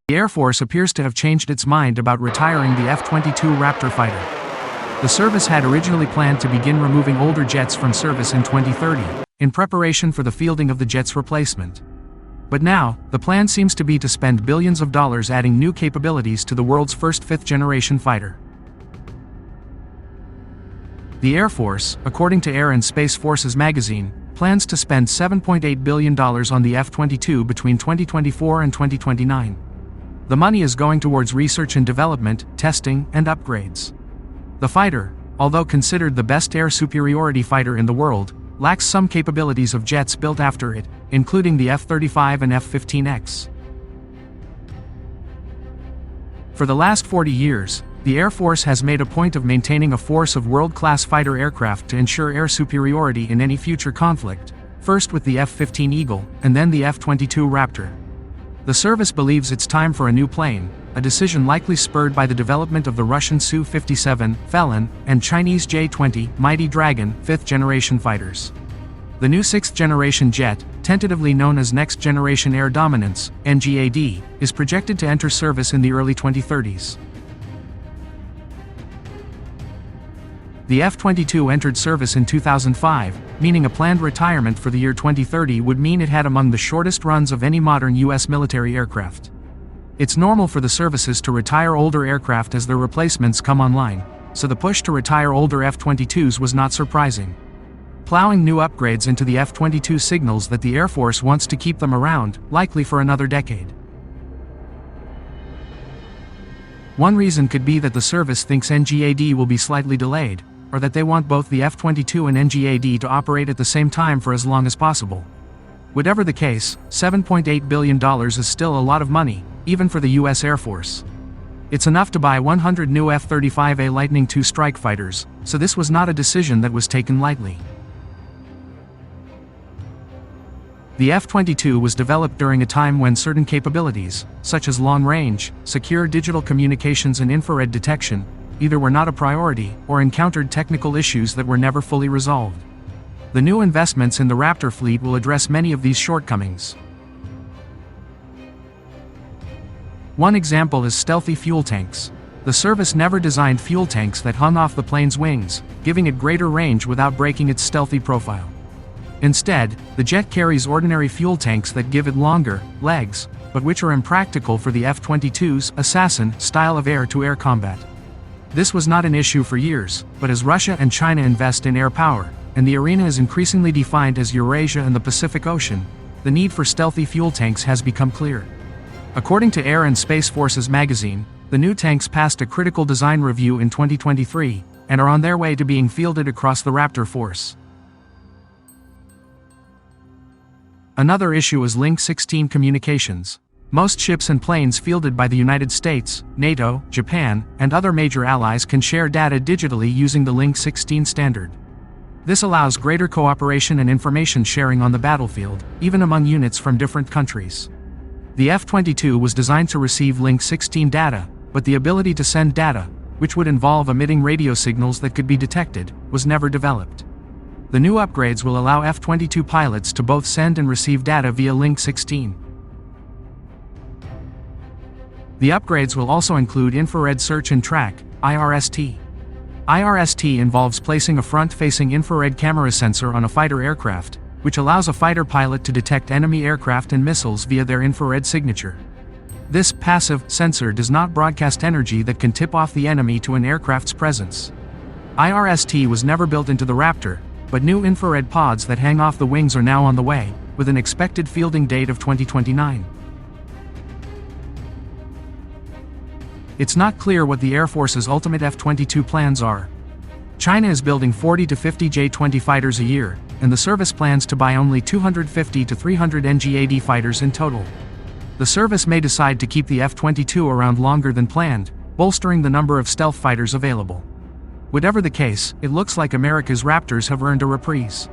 The Air Force appears to have changed its mind about retiring the F-22 Raptor fighter. The service had originally planned to begin removing older jets from service in 2030, in preparation for the fielding of the jet's replacement. But now, the plan seems to be to spend billions of dollars adding new capabilities to the world's first fifth-generation fighter. The Air Force, according to Air and Space Forces magazine, plans to spend $7.8 billion on the F-22 between 2024 and 2029. The money is going towards research and development, testing, and upgrades. The fighter, although considered the best air superiority fighter in the world, lacks some capabilities of jets built after it, including the F-35 and F-15X. For the last 40 years, the Air Force has made a point of maintaining a force of world-class fighter aircraft to ensure air superiority in any future conflict, first with the F-15 Eagle, and then the F-22 Raptor. The service believes it's time for a new plane, a decision likely spurred by the development of the Russian Su-57, Felon, and Chinese J-20, Mighty Dragon, 5th-generation fighters. The new 6th-generation jet, tentatively known as Next Generation Air Dominance, NGAD, is projected to enter service in the early 2030s. The F-22 entered service in 2005, meaning a planned retirement for the year 2030 would mean it had among the shortest runs of any modern U.S. military aircraft. It's normal for the services to retire older aircraft as their replacements come online, so the push to retire older F-22s was not surprising. Plowing new upgrades into the F-22 signals that the Air Force wants to keep them around, likely for another decade. One reason could be that the service thinks NGAD will be slightly delayed, or that they want both the F-22 and NGAD to operate at the same time for as long as possible. Whatever the case, $7.8 billion is still a lot of money, even for the U.S. Air Force. It's enough to buy 100 new F-35A Lightning II strike fighters, so this was not a decision that was taken lightly. The F-22 was developed during a time when certain capabilities, such as long-range, secure digital communications and infrared detection, either were not a priority or encountered technical issues that were never fully resolved. The new investments in the Raptor fleet will address many of these shortcomings. One example is stealthy fuel tanks. The service never designed fuel tanks that hung off the plane's wings, giving it greater range without breaking its stealthy profile. Instead, the jet carries ordinary fuel tanks that give it longer legs, but which are impractical for the F-22's Assassin style of air-to-air combat. This was not an issue for years, but as Russia and China invest in air power, and the arena is increasingly defined as Eurasia and the Pacific Ocean, the need for stealthy fuel tanks has become clear. According to Air and Space Forces magazine, the new tanks passed a critical design review in 2023, and are on their way to being fielded across the Raptor force. Another issue is Link 16 communications. Most ships and planes fielded by the United States, NATO, Japan, and other major allies can share data digitally using the Link 16 standard. This allows greater cooperation and information sharing on the battlefield, even among units from different countries. The F-22 was designed to receive Link 16 data, but the ability to send data, which would involve emitting radio signals that could be detected, was never developed. The new upgrades will allow F-22 pilots to both send and receive data via Link 16. The upgrades will also include infrared search and track, IRST. IRST involves placing a front-facing infrared camera sensor on a fighter aircraft, which allows a fighter pilot to detect enemy aircraft and missiles via their infrared signature. This passive sensor does not broadcast energy that can tip off the enemy to an aircraft's presence. IRST was never built into the Raptor, but new infrared pods that hang off the wings are now on the way, with an expected fielding date of 2029. It's not clear what the Air Force's ultimate F-22 plans are. China is building 40 to 50 J-20 fighters a year, and the service plans to buy only 250 to 300 NGAD fighters in total. The service may decide to keep the F-22 around longer than planned, bolstering the number of stealth fighters available. Whatever the case, it looks like America's Raptors have earned a reprise.